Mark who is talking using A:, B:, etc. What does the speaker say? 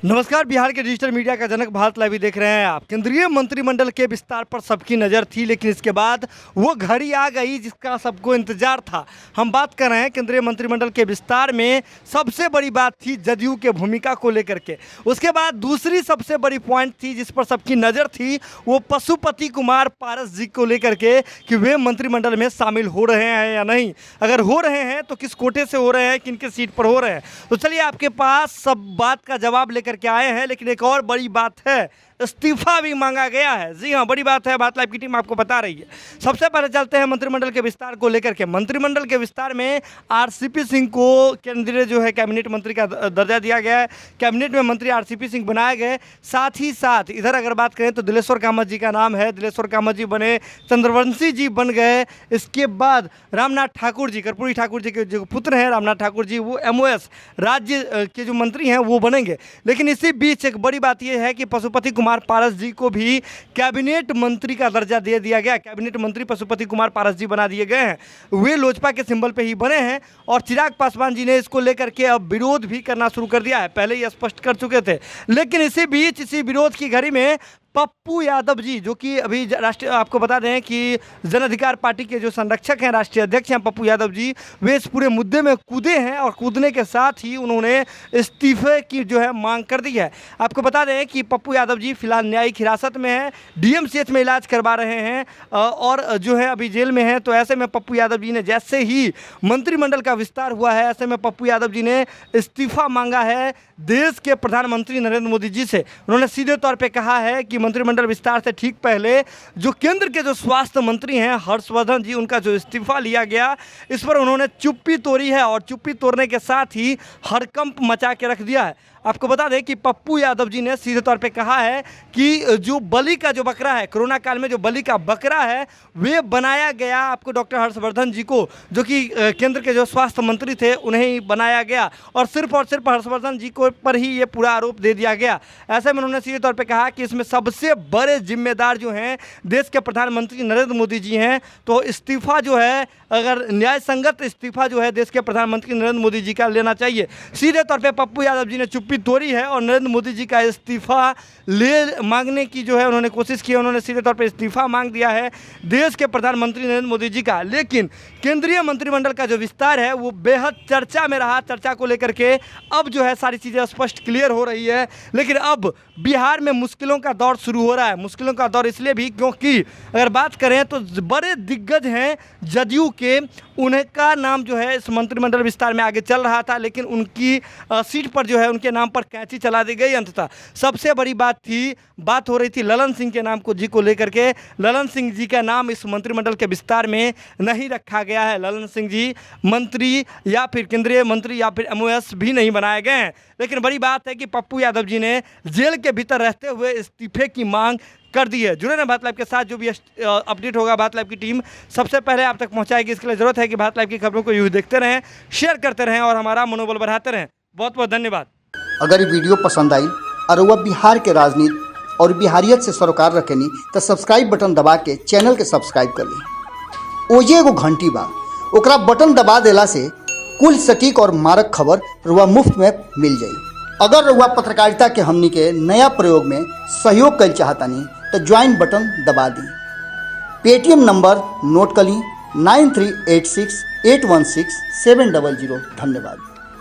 A: नमस्कार। बिहार के digital media का जनक भारत लाइव देख रहे हैं आप। केंद्रीय मंत्रिमंडल के विस्तार पर सबकी नज़र थी, लेकिन इसके बाद वो घड़ी आ गई जिसका सबको इंतजार था। हम बात कर रहे हैं केंद्रीय मंत्रिमंडल के विस्तार में सबसे बड़ी बात थी जदयू के भूमिका को लेकर के। उसके बाद दूसरी सबसे बड़ी पॉइंट थी जिस पर सबकी नज़र थी, वो पशुपति कुमार पारस जी को लेकर के कि वे मंत्रिमंडल में शामिल हो रहे हैं या नहीं। अगर हो रहे हैं तो किस कोटे से हो रहे हैं, किन के सीट पर हो रहे हैं। तो चलिए आपके पास सब बात का जवाब लेकर के आए हैं। लेकिन एक और बड़ी बात है, इस्तीफा भी मांगा गया है। जी हाँ, बड़ी बात है, भारत लाइव की टीम आपको बता रही है। सबसे पहले चलते हैं मंत्रिमंडल के विस्तार को लेकर के। मंत्रिमंडल के विस्तार में आरसीपी सिंह को केंद्रीय जो है कैबिनेट मंत्री का दर्जा दिया गया है। कैबिनेट में मंत्री आरसीपी सिंह बनाए गए। साथ ही साथ इधर अगर बात करें तो दिलेश्वर कामत जी का नाम है, दिलेश्वर कामत जी बने, चंद्रवंशी जी बन गए। इसके बाद रामनाथ ठाकुर जी, कर्पूरी ठाकुर जी के जो पुत्र हैं रामनाथ ठाकुर जी, वो MOS राज्य के जो मंत्री हैं वो बनेंगे। लेकिन इसी बीच एक बड़ी बात यह है कि पशुपति कुमार पारस जी को भी कैबिनेट मंत्री का दर्जा दे दिया गया। कैबिनेट मंत्री पशुपति कुमार पारस जी बना दिए गए हैं। वे लोजपा के सिंबल पे ही बने हैं और चिराग पासवान जी ने इसको लेकर के अब विरोध भी करना शुरू कर दिया है। पहले ही स्पष्ट कर चुके थे, लेकिन इसी बीच इसी विरोध की घड़ी में पप्पू यादव जी, जो कि अभी राष्ट्रीय, आपको बता दें कि जन अधिकार पार्टी के जो संरक्षक हैं, राष्ट्रीय अध्यक्ष हैं पप्पू यादव जी, वे इस पूरे मुद्दे में कूदे हैं और कूदने के साथ ही उन्होंने इस्तीफे की जो है मांग कर दी है। आपको बता दें कि पप्पू यादव जी फिलहाल न्यायिक हिरासत में हैं, DMCH में इलाज करवा रहे हैं और जो है अभी जेल में हैं। तो ऐसे में पप्पू यादव जी ने, जैसे ही मंत्रिमंडल का विस्तार हुआ है, ऐसे में पप्पू यादव जी ने इस्तीफा मांगा है देश के प्रधानमंत्री नरेंद्र मोदी जी से। उन्होंने सीधे तौर पर कहा है कि मंत्रिमंडल विस्तार से ठीक पहले जो केंद्र के जो स्वास्थ्य मंत्री हैं हर्षवर्धन जी, उनका जो इस्तीफा लिया गया, इस पर उन्होंने चुप्पी तोड़ी है और चुप्पी तोड़ने के साथ ही हड़कंप मचा के रख दिया है। आपको बता दें कि पप्पू यादव जी ने सीधे तौर पे कहा है कि जो बलि का जो बकरा है, कोरोना काल में जो बलि का बकरा है, वे बनाया गया आपको डॉक्टर हर्षवर्धन जी को, जो कि केंद्र के जो स्वास्थ्य मंत्री थे, उन्हें ही बनाया गया और सिर्फ हर्षवर्धन जी को पर ही ये पूरा आरोप दे दिया गया। ऐसे में उन्होंने सीधे तौर पे कहा कि इसमें सबसे बड़े जिम्मेदार जो हैं देश के प्रधानमंत्री नरेंद्र मोदी जी हैं। तो इस्तीफा जो है, अगर न्याय संगत इस्तीफा जो है देश के प्रधानमंत्री नरेंद्र मोदी जी का लेना चाहिए। सीधे तौर पे पप्पू यादव जी ने चुप्पी तोड़ी है और नरेंद्र मोदी जी का इस्तीफा मांगने की जो है उन्होंने कोशिश की है। उन्होंने सीधे तौर पे इस्तीफा मांग दिया है देश के प्रधानमंत्री नरेंद्र मोदी जी का। लेकिन केंद्रीय मंत्रिमंडल का जो विस्तार है वो बेहद चर्चा में रहा। चर्चा को लेकर के अब जो है सारी चीज़ें स्पष्ट क्लियर हो रही है। लेकिन अब बिहार में मुश्किलों का दौर शुरू हो रहा है। मुश्किलों का दौर इसलिए भी क्योंकि अगर बात करें तो बड़े दिग्गज हैं जदयू के, उनका नाम जो है इस मंत्रिमंडल विस्तार में आगे चल रहा था, लेकिन उनकी सीट पर जो है उनके नाम पर कैंची चला दी गई। अंततः सबसे बड़ी बात हो रही थी ललन सिंह के नाम को लेकर के। ललन सिंह जी का नाम इस मंत्रिमंडल के विस्तार में नहीं रखा गया है। ललन सिंह जी मंत्री या फिर केंद्रीय मंत्री या फिर MOS भी नहीं बनाए गए हैं। लेकिन बड़ी बात है कि पप्पू यादव जी ने जेल के भीतर रहते हुए इस्तीफे की मांग कर दी है। जुड़े रहें भारत लाइव के साथ, जो भी अपडेट होगा भारत लाइव की टीम सबसे पहले आप तक पहुंचाएगी। इसके लिए ज़रूरत है कि भारत लाइव की खबरों को यूँ देखते रहें, शेयर करते रहें और हमारा मनोबल बढ़ाते रहें। बहुत बहुत धन्यवाद।
B: अगर ये वीडियो पसंद आई और वह बिहार के राजनीति और बिहारियत से सरोकार रखेनी तो सब्सक्राइब बटन दबा के चैनल के सब्सक्राइब कर ली। ओजे एगो घंटी बा, ओकरा बटन दबा देला से कुल सटीक और मारक खबर रुआ मुफ्त में मिल जाई। अगर रुआ पत्रकारिता के हमनी के नया प्रयोग में सहयोग कर चाहतानी तो ज्वाइन बटन दबा दी। पेटीएम नंबर नोट कर ली 9386816700। धन्यवाद।